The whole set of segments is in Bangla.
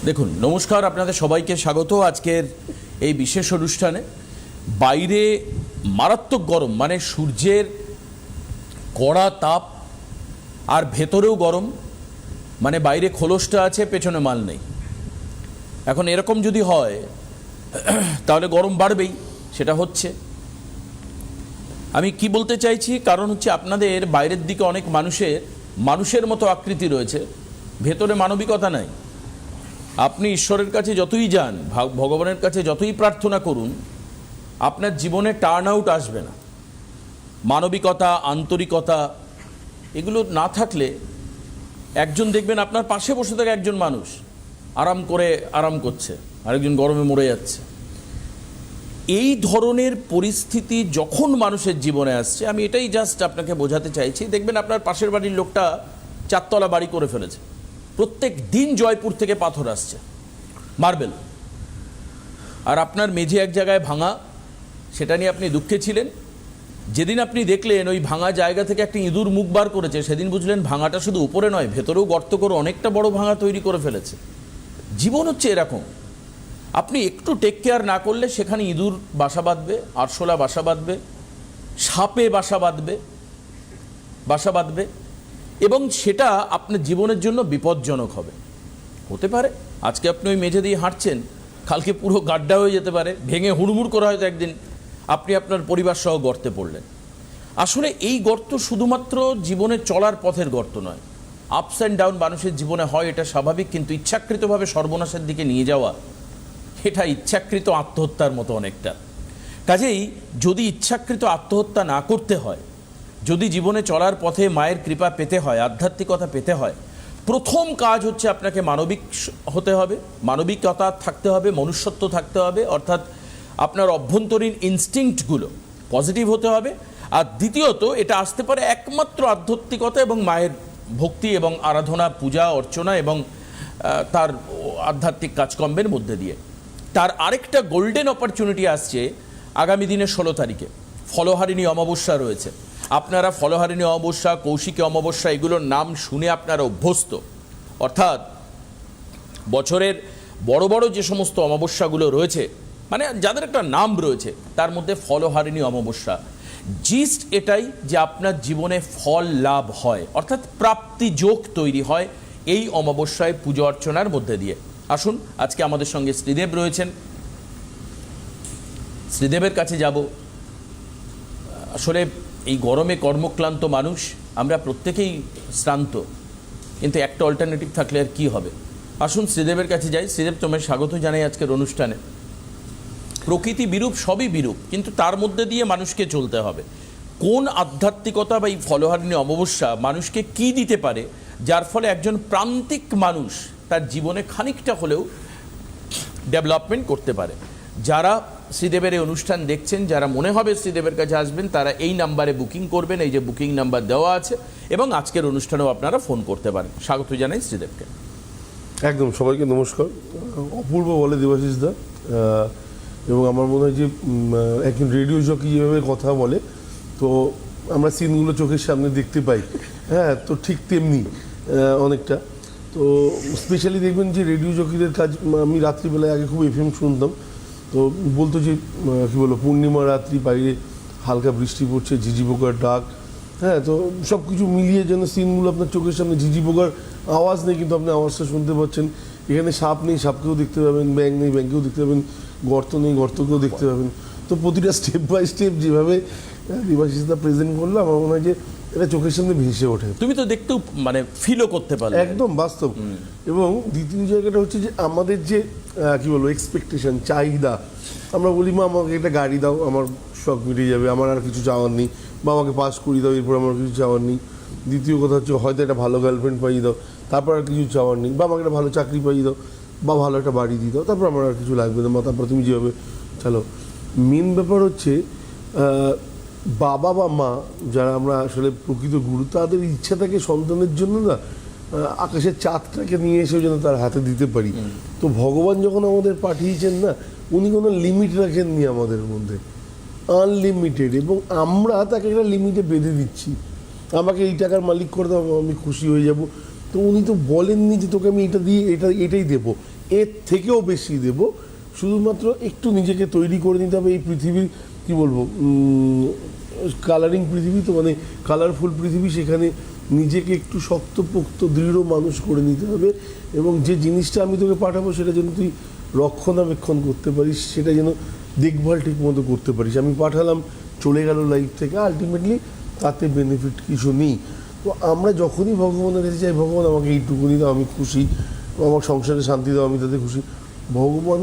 দেখুন, নমস্কার, আপনাদের সবাইকে স্বাগত আজকের এই বিশেষ অনুষ্ঠানে। বাইরে মারাত্মক গরম, মানে সূর্যের কড়া তাপ, আর ভেতরেও গরম, মানে বাইরে খোলসটা আছে, পেছনে মাল নেই। এখন এরকম যদি হয় তাহলে গরম বাড়বেই, সেটা হচ্ছে। আমি কি বলতে চাইছি, কারণ হচ্ছে আপনাদের বাইরের দিকে অনেক মানুষের মতো আকৃতি রয়েছে, ভেতরে মানবিকতা নাই। আপনি ঈশ্বরের কাছে যতই যান, ভগবানের কাছে যতই প্রার্থনা করুন, আপনার জীবনে টার্ন আউট আসবে না। মানবিকতা, আন্তরিকতা এগুলো না থাকলে একজন দেখবেন আপনার পাশে বসে থাকে একজন মানুষ আরাম করছে, আরেকজন গরমে মরে যাচ্ছে। এই ধরনের পরিস্থিতি যখন মানুষের জীবনে আসছে, আমি এটাই জাস্ট আপনাকে বোঝাতে চাইছি। দেখবেন আপনার পাশের বাড়ির লোকটা 4 তলা বাড়ি করে ফেলেছে, প্রত্যেক দিন জয়পুর থেকে পাথর আসছে, মার্বেল, আর আপনার মেঝে এক জায়গায় ভাঙা, সেটা নিয়ে আপনি দুঃখে ছিলেন। যেদিন আপনি দেখলেন ওই ভাঙা জায়গা থেকে একটা ইঁদুর মুখ বার করেছে, সেদিন বুঝলেন ভাঙাটা শুধু উপরে নয়, ভেতরেও গর্ত করে অনেকটা বড় ভাঙা তৈরি করে ফেলেছে। জীবন হচ্ছে এরকম, আপনি একটু টেক কেয়ার না করলে সেখানে ইঁদুর বাসা বাঁধবে, আরশোলা বাসা বাঁধবে, সাপে বাসা বাঁধবে, এবং সেটা আপনার জীবনের জন্য বিপজ্জনক হতে পারে। আজকে আপনি ওই মেঝে দিয়ে হাঁটছেন, কালকে পুরো গাড্ডা হয়ে যেতে পারে, ভেঙে হুড়মুড় করা হয়তো একদিন আপনি আপনার পরিবার সহ গর্তে পড়লেন। আসলে এই গর্ত শুধুমাত্র জীবনে চলার পথের গর্ত নয়, আপস অ্যান্ড ডাউন মানুষের জীবনে হয়, এটা স্বাভাবিক, কিন্তু ইচ্ছাকৃতভাবে সর্বনাশের দিকে নিয়ে যাওয়া, এটা ইচ্ছাকৃত আত্মহত্যার মতো অনেকটা। কাজেই যদি ইচ্ছাকৃত আত্মহত্যা না করতে হয়, যদি জীবনে চলার পথে মায়ের কৃপা পেতে হয়, আধ্যাত্মিকতা পেতে হয়, প্রথম কাজ হচ্ছে আপনাকে মানবিক হতে হবে, মানবিকতা থাকতে হবে, মনুষ্যত্ব থাকতে হবে, অর্থাৎ আপনার অভ্যন্তরীণ ইনস্টিংক্টগুলো পজিটিভ হতে হবে। আর দ্বিতীয়ত, এটা আসতে পারে একমাত্র আধ্যাত্মিকতা এবং মায়ের ভক্তি এবং আরাধনা, পূজা অর্চনা এবং তার আধ্যাত্মিক কাজকর্মের মধ্যে দিয়ে। তার আরেকটা গোল্ডেন অপরচুনিটি আসছে আগামী দিনের 16 তারিখে, ফলহারিণী অমাবস্যা রয়েছে। আপনারা ফলহারিণী অমাবস্যা, কৌশিকী অমাবস্যা, এগুলোর নাম শুনে আপনারা অভ্যস্ত। অর্থাৎ বছরের বড় বড় যে সমস্ত অমাবস্যাগুলো রয়েছে, মানে যাদের একটা নাম রয়েছে, তার মধ্যে ফলহারিণী অমাবস্যা। জিস্ট এটাই যে আপনার জীবনে ফল লাভ হয়, অর্থাৎ প্রাপ্তি যোগ তৈরি হয় এই অমাবস্যায় পুজো অর্চনার মধ্যে দিয়ে। আসুন, আজকে আমাদের সঙ্গে শ্রীদেব রয়েছেন, শ্রীদেবের কাছে যাব। আসলে এই গরমে কর্মক্লান্ত মানুষ, আমরা প্রত্যেকেই শ্রান্ত, কিন্তু একটা অল্টারনেটিভ থাকলে আর কি হবে। আসুন শ্রীদেবের কাছে যাই। শ্রীদেব, তোমায় স্বাগত জানাই আজকের অনুষ্ঠানে। প্রকৃতি বিরূপ, সবই বিরূপ, কিন্তু তার মধ্যে দিয়ে মানুষকে চলতে হবে। কোন আধ্যাত্মিকতা বা এই ফলহারিণী অমাবস্যা মানুষকে কি দিতে পারে, যার ফলে একজন প্রান্তিক মানুষ তার জীবনে খানিকটা হলেও ডেভেলপমেন্ট করতে পারে? যারা শ্রীদেবের এই অনুষ্ঠান দেখছেন, যারা মনে হবে শ্রীদেবের কাছে আসবেন, তারা এই নাম্বারে বুকিং করবেন, এই যে বুকিং নাম্বার দেওয়া আছে, এবং আজকের অনুষ্ঠানেও আপনারা ফোন করতে পারেন। স্বাগত জানাই শ্রীদেবকে। একদম, সবাইকে নমস্কার। অপূর্ব বলে দেবাশিস দা, এবং আমার মনে হয় যে একজন রেডিও জকি যেভাবে কথা বলে, তো আমরা সিনগুলো চোখের সামনে দেখতে পাই, হ্যাঁ, তো ঠিক তেমনি অনেকটা। তো স্পেশালি দেখবেন যে রেডিও জকিদের কাজ, আমি রাত্রিবেলায় আগে খুব এফএম শুনতাম, তো বলতো যে কী বলবো, পূর্ণিমা রাত্রি, বাইরে হালকা বৃষ্টি পড়ছে, ঝিঝি পোকার ডাক, হ্যাঁ, তো সব কিছু মিলিয়ে যেন সিনগুলো আপনার চোখের সামনে, ঝিঝি পোকার আওয়াজ নেই কিন্তু আপনি আওয়াজটা শুনতে পাচ্ছেন, এখানে সাপ নেই, সাপকেও দেখতে পাবেন, ব্যাঙ নেই, ব্যাঙকেও দেখতে পাবেন, গর্ত নেই, গর্তকেও দেখতে পাবেন। তো প্রতিটা স্টেপ বাই স্টেপ যেভাবে দেবাশিসদা প্রেজেন্ট করলো, আমার মনে হয় যে এটা চোখের সামনে ভেসে ওঠে। তুমি তো দেখতেও মানে ফিলও করতে পারলে, একদম বাস্তব। এবং দ্বিতীয় জায়গাটা হচ্ছে যে আমাদের যে কি বলবো, এক্সপেকটেশন, চাহিদা, আমরা বলি মা আমাকে একটা গাড়ি দাও, আমার শখ মিটে যাবে, আমার আর কিছু চাওয়ার নেই, বা আমাকে পাস করিয়ে দাও, এরপর আমার কিছু চাওয়ার নেই। দ্বিতীয় কথা হচ্ছে হয়তো একটা ভালো গার্লফ্রেন্ড পাইয়ে দাও, তারপর আর কিছু চাওয়ার নেই, বা আমাকে একটা ভালো চাকরি পাইয়ে দাও, বা ভালো একটা বাড়ি দিয়ে দাও, তারপর আমার আর কিছু লাগবে না, বা তারপর তুমি যেভাবে চালো। মেন ব্যাপার হচ্ছে বাবা বা মা, যারা আমরা আসলে প্রকৃত গুরু, তাদের ইচ্ছা থাকে সন্তানের জন্য না আকাশের চাঁদটাকে নিয়ে এসেও যেন তার হাতে দিতে পারি। তো ভগবান যখন আমাদের পাঠিয়েছেন না, উনি কোনো লিমিট রাখেননি আমাদের মধ্যে, আনলিমিটেড, এবং আমরা তাকে একটা লিমিটে বেঁধে দিচ্ছি। আমাকে এই টাকার মালিক করে দাও, আমি খুশি হয়ে যাব। তো উনি তো বলেননি যে তোকে আমি এটা দিয়ে এটাই দেবো, এর থেকেও বেশি দেব, শুধুমাত্র একটু নিজেকে তৈরি করে নিতে হবে এই পৃথিবীর কি বলবো কালারিং পৃথিবী, তো মানে কালারফুল পৃথিবী, সেখানে নিজেকে একটু শক্তপোক্ত দৃঢ় মানুষ করে নিতে হবে। এবং যে জিনিসটা আমি তোকে পাঠাবো সেটা যেন তুই রক্ষণাবেক্ষণ করতে পারিস, সেটা যেন দেখভাল ঠিক মতো করতে পারিস। আমি পাঠালাম, চলে গেল লাইফ থেকে, আলটিমেটলি তাতে বেনিফিট কিছু নেই। তো আমরা যখনই ভগবানের কাছে চাই, ভগবান আমাকে এইটুকুনি দাও, আমি খুশি, আমার সংসারে শান্তি দাও, আমি তাতে খুশি, ভগবান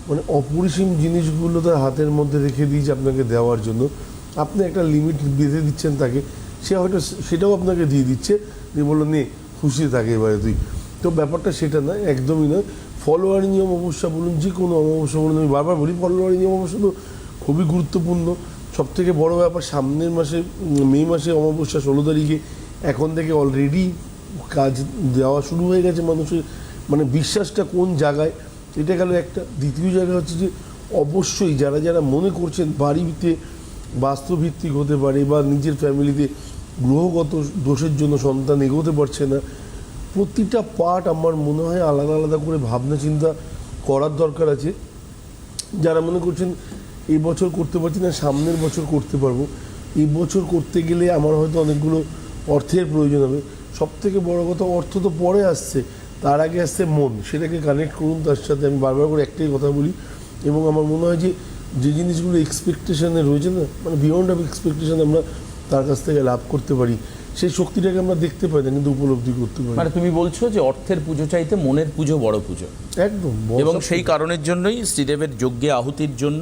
মানে অপরিসীম জিনিসগুলো তার হাতের মধ্যে রেখে দিয়েছে আপনাকে দেওয়ার জন্য। আপনি একটা লিমিট বেঁধে দিচ্ছেন তাকে, সে হয়তো সেটাও আপনাকে দিয়ে দিচ্ছে, যে বললো নে খুশি থাকে এবারে তুই। তো ব্যাপারটা সেটা নয়, একদমই নয়। ফলোয়ারি নিয়ম অমাবস্যা বলুন, যে কোনো অমাবস্যা বলুন, আমি বারবার বলি ফলোয়ারি নিয়ম অমাবস্যা তো খুবই গুরুত্বপূর্ণ। সবথেকে বড় ব্যাপার, সামনের মাসে মে মাসে অমাবস্যা 16 তারিখে, এখন থেকে অলরেডি কাজ দেওয়া শুরু হয়ে গেছে মানুষের, মানে বিশ্বাসটা কোন জায়গায়, এটা গেল একটা। দ্বিতীয় জায়গা হচ্ছে যে অবশ্যই যারা যারা মনে করছেন বাড়িতে বাস্তুভিত্তিক হতে পারে বা নিজের ফ্যামিলিতে গ্রহগত দোষের জন্য সন্তান এগোতে পারছে না, প্রতিটা পার্ট আমার মনে হয় আলাদা আলাদা করে ভাবনা চিন্তা করার দরকার আছে। যারা মনে করছেন এই বছর করতে পারছি না, সামনের বছর করতে পারবো, এই বছর করতে গেলে আমার হয়তো অনেকগুলো অর্থের প্রয়োজন হবে। সবথেকে বড় কথা, অর্থ তো পরে আসছে, তার আগে আসছে মন, সেটাকে কানেক্ট করুন তার সাথে। আমি বারবার করে একটাই কথা বলি, এবং আমার মনে হয় যে যে জিনিসগুলো এক্সপেকটেশনে রয়েছে না, মানে বিয়ন্ড অফ এক্সপেকটেশন আমরা তার কাছ থেকে লাভ করতে পারি, সেই শক্তিটাকে আমরা দেখতে পাই না, কিন্তু উপলব্ধি করতে পারি। মানে তুমি বলছো যে অর্থের পুজো চাইতে মনের পুজো বড় পুজো, একদম। এবং সেই কারণের জন্যই শ্রীদেবের যজ্ঞে আহুতির জন্য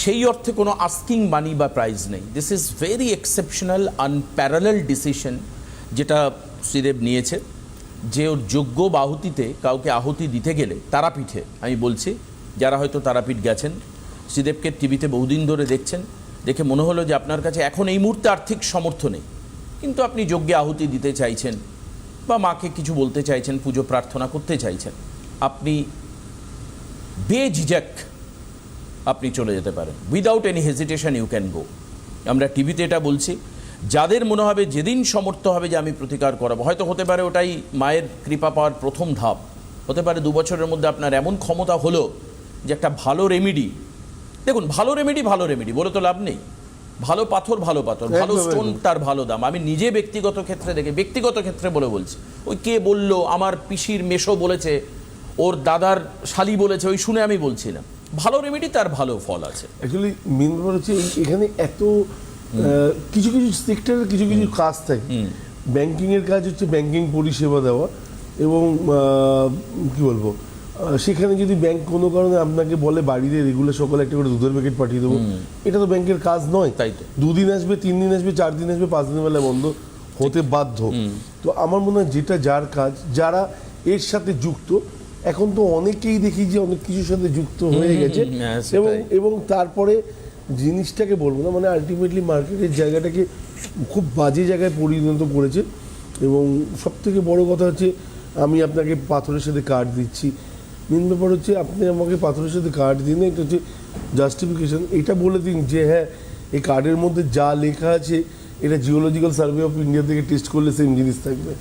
সেই অর্থে কোনো আস্কিং মানি বা প্রাইজ নেই। This is very exceptional unparalleled decision যেটা শ্রীদেব নিয়েছে, যে ওর যজ্ঞ বা আহুতিতে কাউকে আহুতি দিতে গেলে, তারাপীঠে আমি বলছি, যারা হয়তো তারাপীঠ গেছেন, শ্রীদেবকে টিভিতে বহুদিন ধরে দেখছেন, দেখে মনে হলো যে আপনার কাছে এখন এই মুহূর্তে আর্থিক সামর্থ্য নেই, কিন্তু আপনি যজ্ঞে আহুতি দিতে চাইছেন বা মাকে কিছু বলতে চাইছেন, পুজো প্রার্থনা করতে চাইছেন, আপনি বেঝিঝক আপনি চলে যেতে পারেন, without any hesitation you can go. আমরা টিভিতে এটা বলছি, যাদের মনে হবে যেদিন সমর্থ হবে যে আমি প্রতিকার করাবো, হয়তো হতে পারে ওটাই মায়ের কৃপা পাওয়ার প্রথম ধাপ, হতে পারে 2 বছরের মধ্যে আপনার এমন ক্ষমতা হলো যে একটা ভালো রেমেডি, দেখুন ভালো রেমেডি বলে তো লাভ নেই, ভালো পাথর, ভালো স্টোন, তার ভালো দাম। আমি নিজে ব্যক্তিগত ক্ষেত্রে বলে বলছি, ওই কে বলল, আমার পিসির মেশো বলেছে, ওর দাদার শালি বলেছে, ওই শুনে আমি বলছি না, ভালো রেমেডি তার ভালো ফল আছে। অ্যাকচুয়ালি মেন ব্যাপার হচ্ছে এখানে এত কিছু কিছু সেক্টরের কিছু কিছু কাজ থাকে। ব্যাংকিংয়ের কাজ হচ্ছে ব্যাংকিং পরিষেবা দেওয়া, এবং কি বলবো, সেখানে যদি ব্যাংক কোনো কারণে আপনাকে বলে বাড়িতে রেগুলার সকালে একটা করে দুধের প্যাকেট পাঠিয়ে দেবো, এটা তো ব্যাংকের কাজ নয়। তাই তো 2 দিন আসবে, 3 দিন আসবে, 4 দিন আসবে, 5 দিনের বেলা বন্ধ হতে বাধ্য। তো আমার মনে হয় যেটা যার কাজ, যারা এর সাথে যুক্ত, এখন তো অনেকেই দেখি যে অনেক কিছুর সাথে যুক্ত হয়ে গেছে, এবং তারপরে জিনিসটাকে বলবো না, মানে আলটিমেটলি মার্কেটের জায়গাটাকে খুব বাজে জায়গায় পরিণত করেছে। এবং সবথেকে বড় কথা হচ্ছে, আমি আপনাকে পাথরের সাথে কার্ড দিচ্ছি, মেন ব্যাপার হচ্ছে আপনি আমাকে পাথরের সাথে কার্ড দিন, এটা হচ্ছে জাস্টিফিকেশন, এটা বলে দিন যে হ্যাঁ এই কার্ডের মধ্যে যা লেখা আছে এটা জিওলজিক্যাল সার্ভে অফ ইন্ডিয়া থেকে টেস্ট করলে সেম জিনিস থাকবে।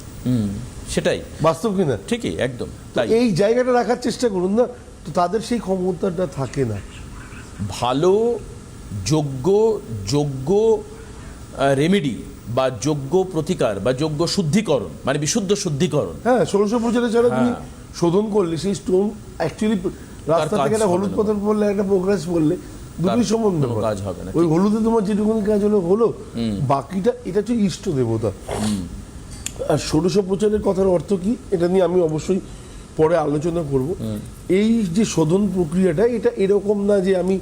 সেটাই বাস্তব কিনা? ঠিকই, একদম তাই। এই জায়গাটা রাখার চেষ্টা করুন না, তো তাদের সেই ক্ষমতাটা থাকে না। ভালো যোগ্য রেমেডি বা যোগ্য প্রতিকার বা যোগ্য শুদ্ধিকরণ, মানে বিশুদ্ধ শুদ্ধিকরণ, হ্যাঁ, 1600 প্রচারে ছাড়া তুমি শোধন করলে সেই স্টোন অ্যাকচুয়ালি রাস্তা থেকে একটা হলুদ পাথর পড়লে, একটা প্রোগ্রেস পড়লে, দুটোই সমান কাজ হবে না। ওই হলুদে তোমার যেটুকুনি কাজ হলো, বাকিটা এটা হচ্ছে ইষ্ট দেবতা। আর 1600 প্রচারের কথার অর্থ কি, এটা নিয়ে আমি অবশ্যই পরে আলোচনা করব। এই যে শোধন প্রক্রিয়াটা, এটা এরকম না যে আমি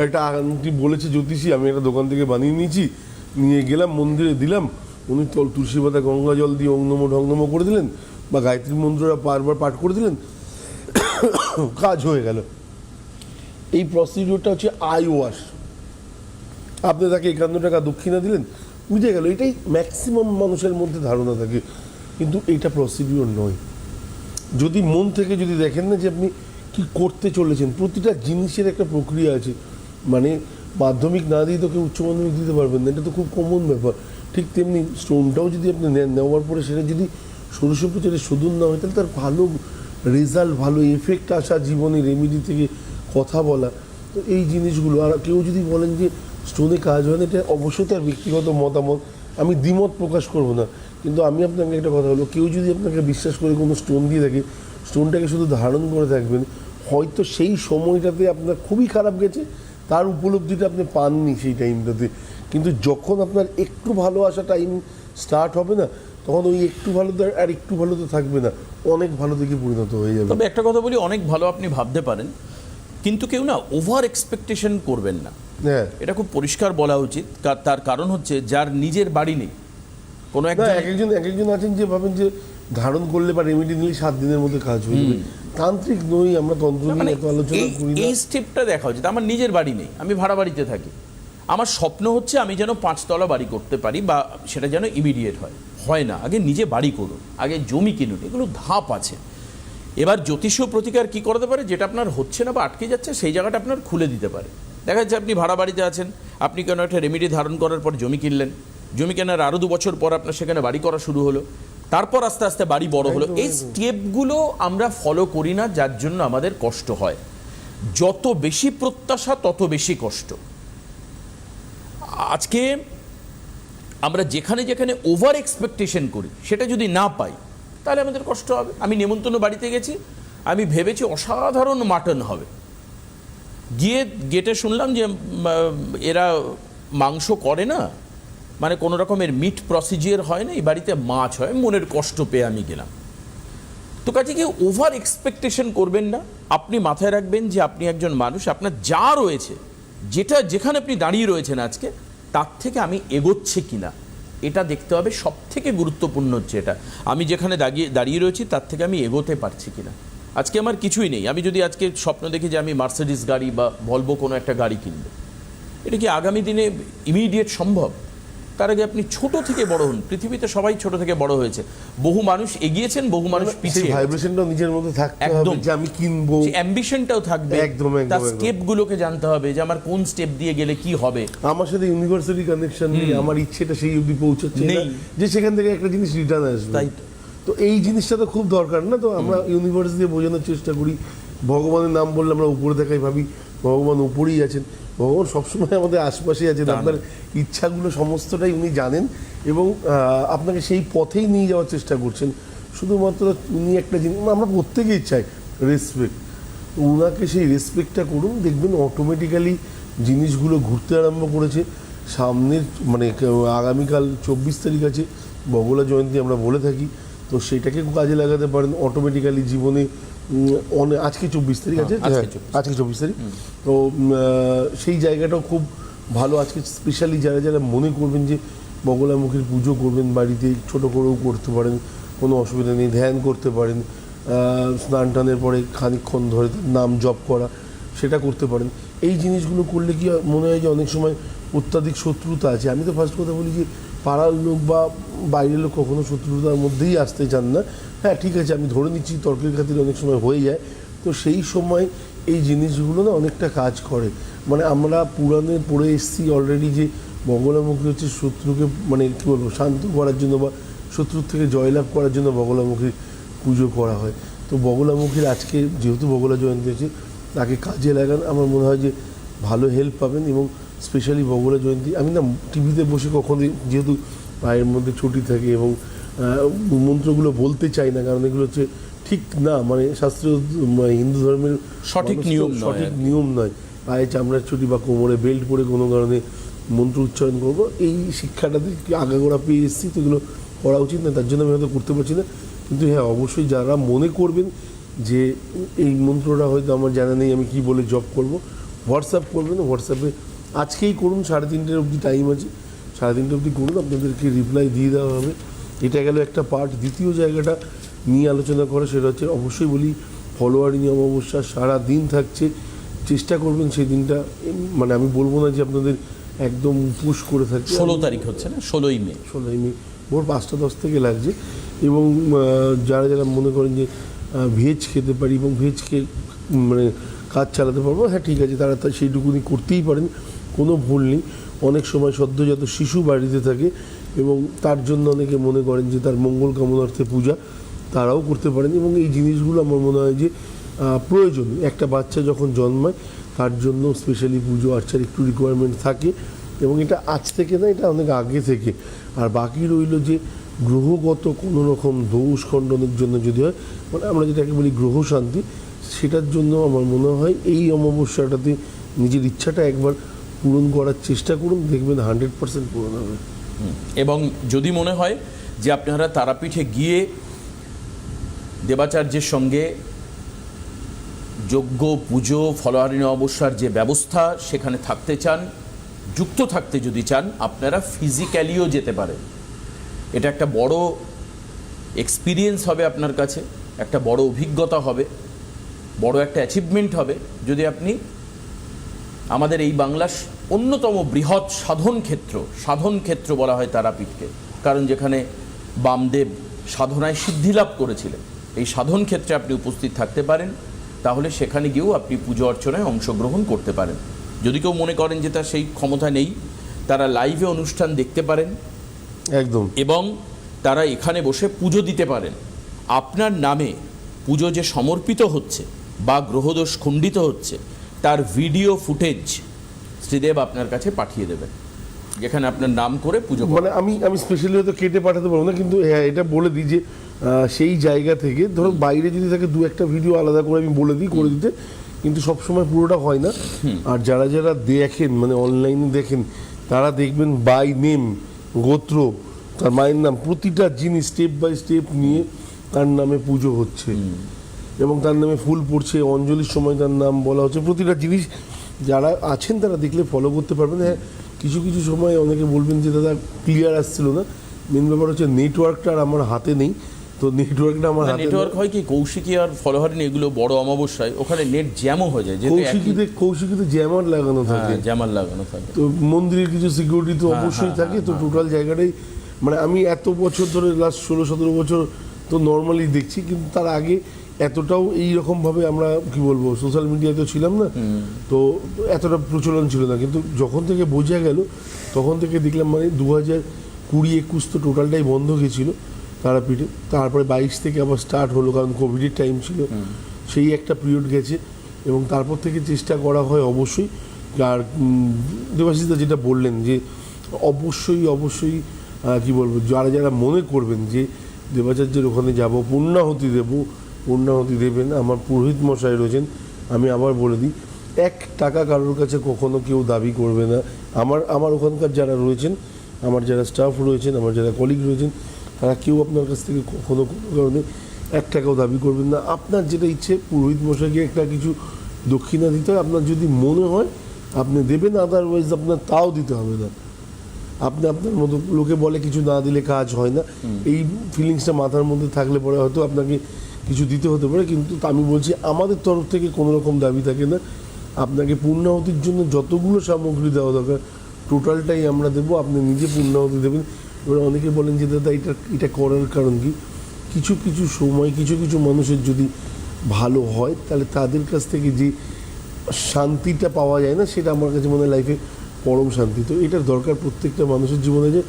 একটা আংটি বলেছে জ্যোতিষী, আমি একটা দোকান থেকে বানিয়ে নিয়েছি, নিয়ে গেলাম মন্দিরে দিলাম, উনি তুলসী পাতা গঙ্গা জল দিয়ে ওং নমো ঢং নমো করে দিলেন, বা গায়ত্রী মন্ত্রটা বারবার পাঠ করে দিলেন, কাজ হয়ে গেল। এই প্রসিডিওরটা হচ্ছে আই ওয়াশ, আপনি তাকে 51 টাকা দক্ষিণা দিলেন, বুঝে গেল, এটাই ম্যাক্সিমাম মানুষের মধ্যে ধারণা থাকে, কিন্তু এইটা প্রসিডিওর নয়। যদি মন থেকে যদি দেখেন না যে আপনি কি করতে চলেছেন, প্রতিটা জিনিসের একটা প্রক্রিয়া আছে, মানে মাধ্যমিক না দিয়ে তো কেউ উচ্চ মাধ্যমিক দিতে পারবেন না, এটা তো খুব কমন ব্যাপার। ঠিক তেমনি স্টোনটাও যদি আপনি নেন, নেওয়ার পরে সেটা যদি 1600 প্রচারে শোধন না হয়, তাহলে তার ভালো রেজাল্ট ভালো, এফেক্ট আসা জীবনে, রেমেডি থেকে কথা বলা, তো এই জিনিসগুলো। আর কেউ যদি বলেন যে স্টোনে কাজ হয় না, এটা অবশ্যই তার ব্যক্তিগত মতামত, আমি দ্বিমত প্রকাশ করব না। কিন্তু আমি আপনাকে একটা কথা বলবো, কেউ যদি আপনাকে বিশ্বাস করে কোনো স্টোন দিয়ে থাকে, স্টোনটাকে শুধু ধারণ করে থাকবেন, হয়তো সেই সময়টাতে আপনার খুবই খারাপ গেছে, তার উপলব্ধিটা আপনি পাননি সেই টাইমটাতে। কিন্তু যখন আপনার একটু ভালো আসা টাইম স্টার্ট হবে না, তখন ওই একটু ভালো তো আর একটু ভালো তো থাকবে না, অনেক ভালো থেকে পরিণত হয়ে যাবে। তবে একটা কথা বলি, অনেক ভালো আপনি ভাবতে পারেন, কিন্তু কেউ না ওভার এক্সপেকটেশন করবেন না। হ্যাঁ, এটা খুব পরিষ্কার বলা উচিত। তার কারণ হচ্ছে, যার নিজের বাড়ি নেই, কোনো না, একজন আছেন যে ভাবেন যে ধারণ করলে বা রেমেডি নিলে 7 দিনের মধ্যে কাজ হয়ে যাবে। তান্ত্রিক নই আমরা, তন্ত্র নিয়ে এত আলোচনা করি না। এই স্টেপটা দেখা উচিত। আমার নিজের বাড়ি নেই, আমি ভাড়া বাড়িতে থাকি, আমার স্বপ্ন হচ্ছে আমি যেন 5 তলা বাড়ি করতে পারি, বা সেটা যেন ইমিডিয়েট হয় না। আগে নিজে বাড়ি করুন, আগে জমি কিনুন, এগুলো ধাপ আছে। এবার জ্যোতিষীয় প্রতিকার কি করতে পারে, যেটা আপনার হচ্ছে না বা আটকে যাচ্ছে, সেই জায়গাটা আপনার খুলে দিতে পারে। দেখা যাচ্ছে আপনি ভাড়া বাড়িতে আছেন, আপনি কেন একটা রেমেডি ধারণ করার পর জমি কিনলেন, জমি কেনার আরও 2 বছর পর আপনার সেখানে বাড়ি করা শুরু হলো, তারপর আস্তে আস্তে বাড়ি বড় হলো। এই স্টেপগুলো আমরা ফলো করি না, যার জন্য আমাদের কষ্ট হয়। যত বেশি প্রত্যাশা তত বেশি কষ্ট। আজকে আমরা যেখানে যেখানে ওভার এক্সপেকটেশন করি, সেটা যদি না পাই, তাহলে আমাদের কষ্ট হবে। আমি নেমন্তন্ন বাড়িতে গেছি, আমি ভেবেছি অসাধারণ মাটন হবে, গিয়ে গেটে শুনলাম যে এরা মাংস করে না, মানে কোনো রকমের মিট প্রসিজিয়ার হয় না, এই বাড়িতে মাছ হয়। মনের কষ্ট পেয়ে আমি গেলাম। তো কাজে কি ওভার এক্সপেকটেশন করবেন না। আপনি মাথায় রাখবেন যে আপনি একজন মানুষ, আপনার যা রয়েছে, যেখানে আপনি দাঁড়িয়ে রয়েছেন আজকে, তার থেকে আমি এগোচ্ছে কিনা এটা দেখতে হবে। সব থেকে গুরুত্বপূর্ণ হচ্ছে এটা, আমি যেখানে দাঁড়িয়ে রয়েছি তার থেকে আমি এগোতে পারছি কিনা। আজকে আমার কিছুই নেই, আমি যদি আজকে স্বপ্ন দেখি যে আমি মার্সিডিজ গাড়ি বা ভলভো কোনো একটা গাড়ি কিনব, এটা কি আগামী দিনে ইমিডিয়েট সম্ভব? তার আগে আপনি ছোট থেকে বড় হন। পৃথিবীতে সবাই ছোট থেকে বড় হয়েছে, বহু মানুষ এগিয়েছেন, বহু মানুষ পিছিয়ে। ভাইব্রেশনটাও নিজের মধ্যে থাকতে হবে যে আমি কিনবো, অ্যাম্বিশনটাও থাকবে। একদম তার স্টেপগুলোকে জানতে হবে যে আমার কোন স্টেপ দিয়ে গেলে কি হবে। আমার সাথে ইউনিভার্সিটি কানেকশন নেই, আমার ইচ্ছেটা সেই অবধি পৌঁছাচ্ছে না, যে সেখান থেকে একটা জিনিস রিটার্ন আসবে। তাই তো এই জিনিসটা তো খুব দরকার না। তো আমরা ইউনিভার্স দিয়ে বোঝানোর চেষ্টা করি, ভগবানের নাম বললে আমরা উপরে দেখাই, ভাবি ভগবান উপরেই আছেন। ভগবান সবসময় আমাদের আশপাশেই আছেন, আপনার ইচ্ছাগুলো সমস্তটাই উনি জানেন এবং আপনাকে সেই পথেই নিয়ে যাওয়ার চেষ্টা করছেন। শুধুমাত্র উনি একটা জিনিস, আমরা প্রত্যেকেই চাই রেসপেক্ট, ওনাকে সেই রেসপেক্টটা করুন, দেখবেন অটোমেটিক্যালি জিনিসগুলো ঘুরতে আরম্ভ করেছে। সামনের মানে আগামীকাল 24 তারিখ আছে বগলা জয়ন্তী আমরা বলে থাকি, তো সেটাকে কাজে লাগাতে পারেন অটোমেটিক্যালি জীবনে। আজকে 24 তারিখ আছে, আজকে 24 তারিখ, তো সেই জায়গাটাও খুব ভালো। আজকে স্পেশালি যারা যারা মনে করবেন যে বগলামুখীর পুজো করবেন বাড়িতে, ছোটো করেও করতে পারেন, কোনো অসুবিধা নেই। ধ্যান করতে পারেন, স্নান টানের পরে খানিকক্ষণ ধরে নাম জপ করা, সেটা করতে পারেন। এই জিনিসগুলো করলে কি মনে হয় যে অনেক সময় অত্যাধিক শত্রুতা আছে। আমি তো ফার্স্ট কথা বলি যে পাড়ার লোক বা বাইরের লোক কখনো শত্রুতার মধ্যেই আসতে চান না। হ্যাঁ ঠিক আছে, আমি ধরে নিচ্ছি তর্কের খাতিরে অনেক সময় হয়ে যায়, তো সেই সময় এই জিনিসগুলো না অনেকটা কাজ করে। মানে আমরা পুরাণে পড়ে এসেছি অলরেডি যে বগলামুখী হচ্ছে শত্রুকে মানে কী বলবো শান্ত করার জন্য বা শত্রুর থেকে জয়লাভ করার জন্য বগলামুখীর পুজো করা হয়। তো বগলামুখীর আজকে যেহেতু বগলা জয়ন্তী হয়েছে, তাকে কাজে লাগান, আমার মনে হয় যে ভালো হেল্প পাবেন। এবং স্পেশালি বগলা জয়ন্তী আমি না টিভিতে বসে কখনোই, যেহেতু পায়ের মধ্যে ছুটি থাকে এবং মন্ত্রগুলো বলতে চাই না, কারণ এগুলো হচ্ছে ঠিক না, মানে শাস্ত্রীয় হিন্দু ধর্মের সঠিক নিয়ম নয়। পায়ে চামড়ার ছুটি বা কোমরে বেল্ট পরে কোনো কারণে মন্ত্র উচ্চারণ করবো, এই শিক্ষাটাতে আগাগোড়া পেয়ে এসেছি, তো এগুলো করা উচিত না, তার জন্য আমি হয়তো করতে পারছি না। কিন্তু হ্যাঁ অবশ্যই যারা মনে করবেন যে এই মন্ত্রটা হয়তো আমার জানা নেই, আমি কি বলে জপ করব, হোয়াটসঅ্যাপ করবেন, হোয়াটসঅ্যাপে আজকেই করুন, 3:30 অবধি টাইম আছে, 3:30 অবধি করুন, আপনাদেরকে রিপ্লাই দিয়ে দেওয়া হবে। এটা গেল একটা পার্ট। দ্বিতীয় জায়গাটা নিয়ে আলোচনা করা, সেটা হচ্ছে অবশ্যই বলি ফলোয়ারিং অমাবস্যা সারা দিন থাকছে, চেষ্টা করবেন সেই দিনটা, মানে আমি বলবো না যে আপনাদের একদম পুশ করে থাকছে। 16 তারিখ হচ্ছে না, 16ই মে ভোর 5টা 10 থেকে লাগছে। এবং যারা যারা মনে করেন যে ভেজ খেতে পারি এবং ভেজ খেয়ে মানে কাজ চালাতে পারবো, হ্যাঁ ঠিক আছে, তারা সেইটুকুনি করতেই পারেন, কোনো ভুল নেই। অনেক সময় সদ্যজাত শিশু বাড়িতে থাকে এবং তার জন্য অনেকে মনে করেন যে তার মঙ্গল কামনার্থে পূজা, তারাও করতে পারেন। এবং এই জিনিসগুলো আমার মনে হয় যে প্রয়োজন। একটা বাচ্চা যখন জন্মায় তার জন্য স্পেশালি পুজো আর্চার একটু রিকোয়ারমেন্ট থাকে, এবং এটা আজ থেকে না, এটা অনেক আগে থেকে। আর বাকি রইল যে গ্রহগত কোনো রকম দোষ খণ্ডনের জন্য যদি হয়, মানে আমরা যেটাকে বলি গ্রহ শান্তি, সেটার জন্য আমার মনে হয় এই অমাবস্যাটাতে নিজের ইচ্ছাটা একবার পূরণ করার চেষ্টা করুন, দেখবেন 100% পূরণ হবে। এবং যদি মনে হয় যে আপনারা তারাপীঠে গিয়ে দেবাচার্যের সঙ্গে যজ্ঞ, পুজো, ফলহারিণী অমাবস্যার যে ব্যবস্থা সেখানে থাকতে চান, যুক্ত থাকতে যদি চান, আপনারা ফিজিক্যালিও যেতে পারেন। এটা একটা বড় এক্সপিরিয়েন্স হবে আপনার কাছে, একটা বড় অভিজ্ঞতা হবে, বড় একটা অ্যাচিভমেন্ট হবে যদি আপনি আমাদের এই বাংলার অন্যতম বৃহৎ সাধন ক্ষেত্র বলা হয় তারাপীঠকে, কারণ যেখানে বামদেব সাধনায় সিদ্ধিলাভ করেছিলেন, এই সাধন ক্ষেত্রে আপনি উপস্থিত থাকতে পারেন, তাহলে সেখানে গিয়েও আপনি পুজো অর্চনায় অংশগ্রহণ করতে পারেন। যদি কেউ মনে করেন যে তার সেই ক্ষমতা নেই, তারা লাইভে অনুষ্ঠান দেখতে পারেন একদম, এবং তারা এখানে বসে পুজো দিতে পারেন। আপনার নামে পুজো যে সমর্পিত হচ্ছে বা গ্রহদোষ খণ্ডিত হচ্ছে তার ভিডিও ফুটেজ শ্রীদেব আপনার কাছে পাঠিয়ে দেবেন, যেখানে আপনার নাম করে পুজো মানে আমি স্পেশালি হয়তো কেটে পাঠাতে পারবো না, কিন্তু হ্যাঁ এটা বলে দিই যে সেই জায়গা থেকে ধরো বাইরে যদি থাকে দু একটা ভিডিও আলাদা করে আমি বলে দিই করে দিতে, কিন্তু সবসময় পুরোটা হয় না। আর যারা যারা দেখেন, মানে অনলাইনে দেখেন, তারা দেখবেন বাই নেম, গোত্র, তার মায়ের নাম, প্রতিটা জিনিস স্টেপ বাই স্টেপ নিয়ে তার নামে পুজো হচ্ছে এবং তার নামে ফুল পড়ছে, অঞ্জলির সময় তার নাম বলা হচ্ছে, প্রতিটা জিনিস যারা আছেন তারা দেখলে ফলো করতে পারবেন। হ্যাঁ, কিছু কিছু সময় অনেকে বলবেন যে দাদা ক্লিয়ার আসছিল না, মেন ব্যাপার হচ্ছে নেটওয়ার্কটা আর আমার হাতে নেই, তো নেটওয়ার্কটা আমার হাতে নেটওয়ার্ক হয় কি কৌশিকী আর ফলহারিণী এগুলো বড় অমাবস্যায় ওখানে নেট জ্যামও হয়ে যায়, কৌশিকীতে জ্যামার লাগানো থাকে, জ্যামার লাগানো থাকে, তো মন্দিরের কিছু সিকিউরিটি তো অবশ্যই থাকে, তো টোটাল জায়গাটাই মানে আমি এত বছর ধরে লাস্ট 16-17 বছর তো নর্মালি দেখছি, কিন্তু তার আগে এতটাও এইরকমভাবে আমরা কি বলবো সোশ্যাল মিডিয়াতে ছিলাম না, তো এতটা প্রচলন ছিল না। কিন্তু যখন থেকে বোঝা গেল তখন থেকে দেখলাম মানে 2020-21 তো টোটালটাই বন্ধ গেছিলো তারাপীঠে, তারপরে 22 থেকে আবার স্টার্ট হলো, কারণ কোভিডের টাইম ছিল, সেই একটা পিরিয়ড গেছে, এবং তারপর থেকে চেষ্টা করা হয় অবশ্যই। আর দেবাশিসদা যেটা বললেন যে অবশ্যই কি বলবো, যারা যারা মনে করবেন যে দেবাচার্যের ওখানে যাব, পূর্ণাহুতি দেবেন, আমার পুরোহিত মশাই রয়েছেন, আমি আবার বলে দিই 1 টাকা কারোর কাছে কখনো কেউ দাবি করবে না। আমার ওখানকার যারা রয়েছেন, আমার যারা স্টাফ রয়েছেন, আমার যারা কলিগ রয়েছেন, তারা কেউ আপনার কাছ থেকে কখনো কোনো কারণে 1 টাকাও দাবি করবেন না। আপনার যেটা ইচ্ছে, পুরোহিত মশাইকে একটা কিছু দক্ষিণা দিতে হয়, আপনার যদি মনে হয় আপনি দেবেন, আদারওয়াইজ আপনার তাও দিতে হবে না। আপনি আপনার মতো, লোকে বলে কিছু না দিলে কাজ হয় না, এই ফিলিংসটা মাথার মধ্যে থাকলে পরে হয়তো আপনাকে কিছু দিতে হতে পারে, কিন্তু আমি বলছি আমাদের তরফ থেকে কোনো রকম দাবি থাকে না। আপনাকে পূর্ণাহুতির জন্য যতগুলো সামগ্রী দেওয়া দরকার টোটালটাই আমরা দেবো, আপনি নিজে পূর্ণাহুতি দেবেন। এবার অনেকে বলেন যে দাদা এটা করার কারণ কি, কিছু কিছু সময় কিছু কিছু মানুষের যদি ভালো হয় তাহলে তাদের কাছ থেকে যে শান্তিটা পাওয়া যায় না, সেটা আমার কাছে মনে হয় লাইফে পরম শান্তি। তো এটার দরকার প্রত্যেকটা মানুষের জীবনে, যে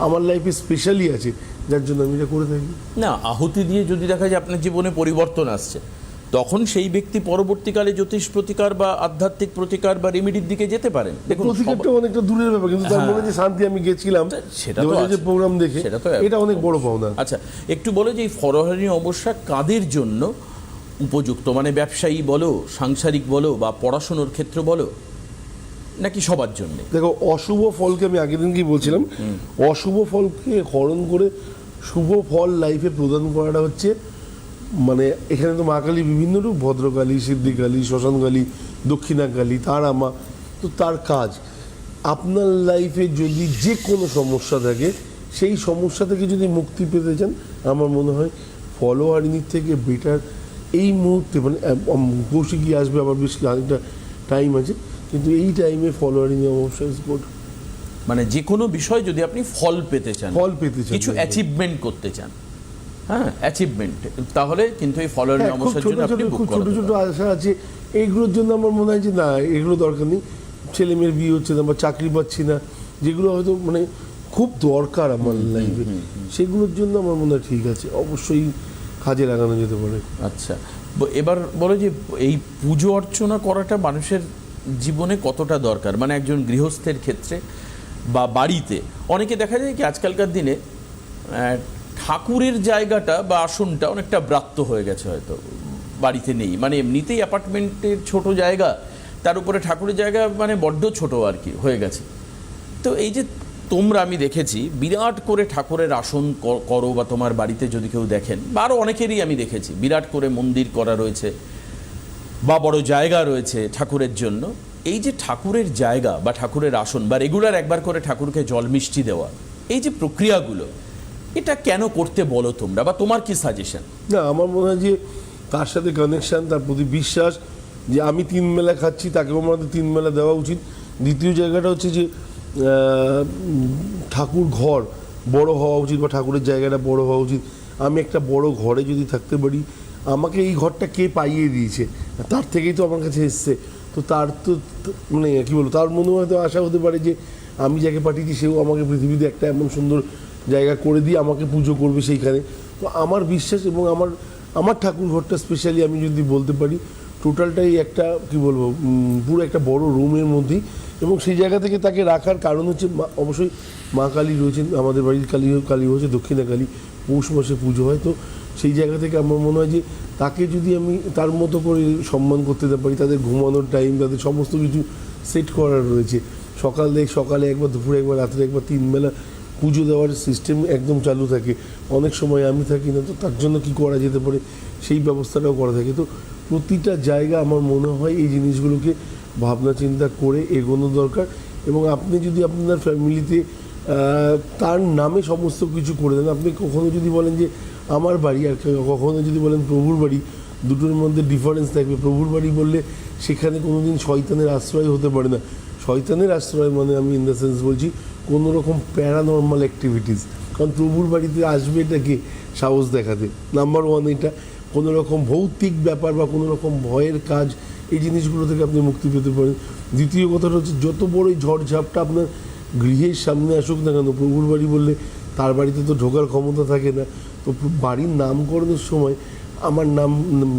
আমার লাইফে স্পেশালি আছে যার জন্য আমি এটা করে থাকি। না, আহুতি দিয়ে যদি দেখা যায় আপনার জীবনে পরিবর্তন আসছে, তখন সেই ব্যক্তি পরবর্তীকালে জ্যোতিষ প্রতিকার বা আধ্যাত্মিক প্রতিকার বা রেমিডির দিকে যেতে পারেন। দেখুন, প্রতিকারটা অনেকটা দূরের ব্যাপার, কিন্তু তার মনে যে শান্তি আমি গেছিলাম সেটা তো আছে, প্রোগ্রাম দেখে, সেটা তো এটা অনেক বড় পাওনা। আচ্ছা, একটু বলো যে এই ফলহারিণী অমাবস্যা কাদের জন্য উপযুক্ত, মানে ব্যবসায়ী বলো, সাংসারিক বলো, বা পড়াশোনার ক্ষেত্র বলো, নাকি সবার জন্য? দেখো, অশুভ ফলকে আমি আগের দিন কি বলছিলাম, অশুভ ফলকে হরণ করে শুভ ফল লাইফে প্রদান করাটা হচ্ছে, মানে এখানে তো মা কালী বিভিন্ন রূপ, ভদ্রকালী, সিদ্ধিকালী, শ্মশানকালী, দক্ষিণাকালী, তারা মা, তো তার কাজ আপনার লাইফে যদি যে কোনো সমস্যা থাকে, সেই সমস্যা থেকে যদি মুক্তি পেতে চান, আমার মনে হয় ফলহারিণীর থেকে বেটার এই মুহূর্তে, মানে কৌশিকী আসবে আবার বেশ খানিকটা টাইম আছে, কিন্তু এই টাইমে ফলহারিণী অমাবস্যা ইজ গুড। মানে যে কোনো বিষয় যদি আপনি ফল পেতে চান, কিছু অ্যাচিভমেন্ট করতে চান, হ্যাঁ অ্যাচিভমেন্ট, তাহলে কিন্তু এই ফলহারিণী অমাবস্যার জন্য আপনি বুক ছোট ছোট আশা আছে, এইগুলোর জন্য আমার মনে হয় যে না, এগুলো দরকার নেই। ছেলে মেয়ের বিয়ে হচ্ছে না বা চাকরি পাচ্ছি না, যেগুলো হয়তো মানে খুব দরকার আমার লাইফে, সেগুলোর জন্য আমার মনে হয় ঠিক আছে। অবশ্যই কাজে লাগানো যেতে পারে। আচ্ছা, এবার বলো যে এই পুজো অর্চনা করাটা মানুষের জীবনে কতটা দরকার, মানে একজন গৃহস্থের ক্ষেত্রে বা বাড়িতে অনেকে দেখা যায় কি আজকালকার দিনে ঠাকুরের জায়গাটা বা আসনটা অনেকটা ব্রাত্য হয়ে গেছে, হয়তো বাড়িতে নেই, মানে এমনিতেই অ্যাপার্টমেন্টের ছোট জায়গা, তার উপরে ঠাকুরের জায়গা মানে বড্ড ছোট আর কি হয়ে গেছে। তো এই যে তোমরা, আমি দেখেছি বিরাট করে ঠাকুরের আসন করো, বা তোমার বাড়িতে যদি কেউ দেখেন, বা আরও অনেকেরই আমি দেখেছি বিরাট করে মন্দির করা রয়েছে বা বড় জায়গা রয়েছে ঠাকুরের জন্য। এই যে ঠাকুরের জায়গা বা ঠাকুরের আসন বা রেগুলার একবার করে ঠাকুরকে জল মিষ্টি দেওয়া, এই যে প্রক্রিয়াগুলো, এটা কেন করতে বলো তোমরা, বা তোমার কি সাজেশন? না, আমার মনে হয় যে তার সাথে কানেকশান, তার প্রতি বিশ্বাস, যে আমি 3 বেলা খাচ্ছি, তাকেও আমাদের 3 বেলা দেওয়া উচিত। দ্বিতীয় জায়গাটা হচ্ছে যে ঠাকুর ঘর বড় হওয়া উচিত, বা ঠাকুরের জায়গাটা বড় হওয়া উচিত। আমি একটা বড় ঘরে যদি থাকতে পারি, আমাকে এই ঘরটা কে পাইয়ে দিয়েছে, তার থেকেই তো আমার কাছে এসছে, তো তার তো মানে কী বলবো, তার মনে হয়তো আশা হতে পারে যে আমি যাকে পাঠিয়েছি সেও আমাকে পৃথিবীতে একটা এমন সুন্দর জায়গা করে দিয়ে আমাকে পুজো করবে সেইখানে। তো আমার বিশ্বাস, এবং আমার ঠাকুর ঘরটা স্পেশালি আমি যদি বলতে পারি, টোটালটাই একটা কী বলবো, পুরো একটা বড় রুমের মধ্যেই, এবং সেই জায়গা থেকে তাকে রাখার কারণ হচ্ছে অবশ্যই মা কালী রয়েছেন, আমাদের বাড়ির কালী হচ্ছে দক্ষিণা কালী, পৌষ মাসে পুজো হয়। তো সেই জায়গা থেকে আমার মনে হয় যে তাকে যদি আমি তার মতো করে সম্মান করতে পারি, তাদের ঘুমানোর টাইম, তাদের সমস্ত কিছু সেট করার রয়েছে, সকালে একবার, দুপুরে একবার, রাত্রে একবার, 3 বেলা পুজো দেওয়ার সিস্টেম একদম চালু থাকে। অনেক সময় আমি থাকি না, তো তার জন্য কি করা যেতে পারে সেই ব্যবস্থাটাও করা থাকে। তো প্রতিটা জায়গা আমার মনে হয় এই জিনিসগুলোকে ভাবনা চিন্তা করে এগোনো দরকার। এবং আপনি যদি আপনার ফ্যামিলিতে তার নামে সমস্ত কিছু করে দেন, আপনি কখনো যদি বলেন যে আমার বাড়ি, আর কখনো যদি বলেন প্রভুর বাড়ি, দুটোর মধ্যে ডিফারেন্স থাকবে। প্রভুর বাড়ি বললে সেখানে কোনো দিন শয়তানের আশ্রয় হতে পারে না। শয়তানের আশ্রয় মানে আমি ইন দ্য সেন্স বলছি কোনো রকম প্যারানর্মাল অ্যাক্টিভিটিস, কারণ প্রভুর বাড়িতে আসবে এটাকে সাহস দেখাতে। নাম্বার 1 এটা, কোনো রকম ভৌতিক ব্যাপার বা কোনো রকম ভয়ের কাজ, এই জিনিসগুলো থেকে আপনি মুক্তি পেতে পারেন। দ্বিতীয় কথাটা হচ্ছে, যত বড়ই ঝড়ঝাপটা আপনার গৃহের সামনে আসুক না কেন, প্রভুর বাড়ি বললে তার বাড়িতে তো ঢোকার ক্ষমতা থাকে না। তো বাড়ির নামকরণের সময় আমার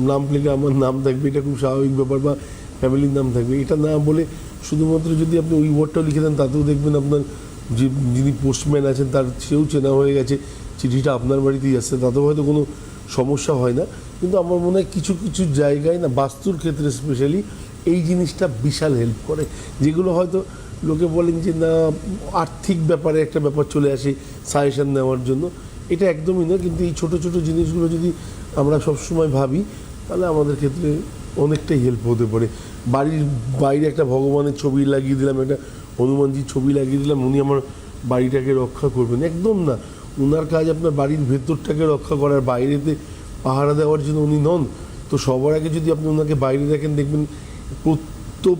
নাম প্লেটে আমার নাম থাকবে, এটা খুব স্বাভাবিক ব্যাপার, বা ফ্যামিলির নাম থাকবে। এটা না বলে শুধুমাত্র যদি আপনি ওই ওয়ার্ডটাও লিখে দেন, তাতেও দেখবেন আপনার যিনি পোস্টম্যান আছেন সেও চেনা হয়ে গেছে, চিঠিটা আপনার বাড়িতেই আসছে, তাতেও হয়তো কোনো সমস্যা হয় না। কিন্তু আমার মনে হয় কিছু কিছু জায়গায় না, বাস্তুর ক্ষেত্রে স্পেশালি এই জিনিসটা বিশাল হেল্প করে, যেগুলো হয়তো লোকে বলেন যে না, আর্থিক ব্যাপারে একটা ব্যাপার চলে আসে সাজেশন নেওয়ার জন্য, এটা একদমই না। কিন্তু এই ছোটো ছোটো জিনিসগুলো যদি আমরা সবসময় ভাবি, তাহলে আমাদের ক্ষেত্রে অনেকটাই হেল্প হতে পারে। বাড়ির বাইরে একটা ভগবানের ছবি লাগিয়ে দিলাম, একটা হনুমানজির ছবি লাগিয়ে দিলাম, উনি আমার বাড়িটাকে রক্ষা করবেন, একদম না। ওনার কাজ আপনার বাড়ির ভেতরটাকে রক্ষা করার, বাইরেতে পাহারা দেওয়ার জন্য উনি নন। তো সবার আগে যদি আপনি ওনাকে বাইরে দেখেন, দেখবেন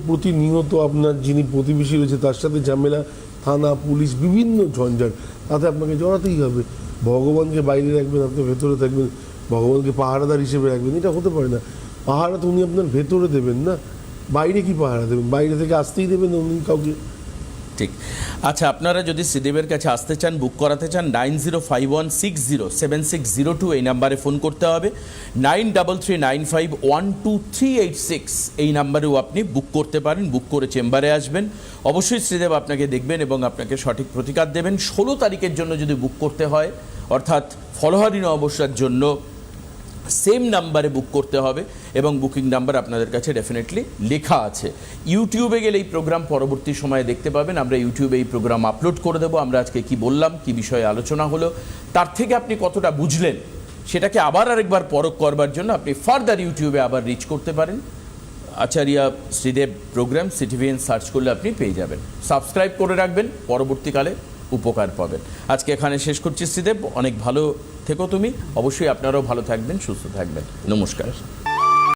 প্রতিনিয়ত আপনার যিনি প্রতিবেশী রয়েছে তার সাথে ঝামেলা, থানা পুলিশ বিভিন্ন ঝঞ্ঝাট, তাতে আপনাকে জড়াতেই হবে। ভগবানকে বাইরে রাখবেন, আপনি ভেতরে থাকবেন, ভগবানকে পাহারাদার হিসেবে রাখবেন, এটা হতে পারে না। পাহারা তো উনি আপনার ভেতরে দেবেন না, বাইরে কি পাহারা দেবেন? বাইরে থেকে আসতেই দেবেন উনি কাউকে? ঠিক। আচ্ছা, আপনারা যদি শ্রীদেবের কাছে আসতে চান, বুক করাতে চান, 9051607602 এই নাম্বারে ফোন করতে হবে। 9339512386 এই নাম্বারেও আপনি বুক করতে পারেন। বুক করে চেম্বারে আসবেন, অবশ্যই শ্রীদেব আপনাকে দেখবেন এবং আপনাকে সঠিক প্রতিকার দেবেন। 16 তারিখের জন্য যদি বুক করতে হয়, অর্থাৎ ফলহারী অমাবস্যার জন্য, সেম নাম্বারে বুক করতে হবে, এবং বুকিং নাম্বার আপনাদের কাছে ডেফিনেটলি লেখা আছে। ইউটিউবে গেলে এই প্রোগ্রাম পরবর্তী সময়ে দেখতে পাবেন। আমরা ইউটিউবে এই প্রোগ্রাম আপলোড করে দেবো। আমরা আজকে কি বললাম, কি বিষয়ে আলোচনা হলো, তার থেকে আপনি কতটা বুঝলেন, সেটাকে আবার আরেকবার পরখ করবার জন্য আপনি ফার্দার ইউটিউবে আবার রিচ করতে পারেন। আচার্য শ্রীদেব প্রোগ্রাম সিটিভিএন সার্চ করলে আপনি পেয়ে যাবেন। সাবস্ক্রাইব করে রাখবেন, পরবর্তীকালে উপকার পাবেন। আজকে এখানে শেষ করছি শ্রীদেব, অনেক ভালো থেকো তুমি, অবশ্যই আপনারাও ভালো থাকবেন, সুস্থ থাকবেন। নমস্কার।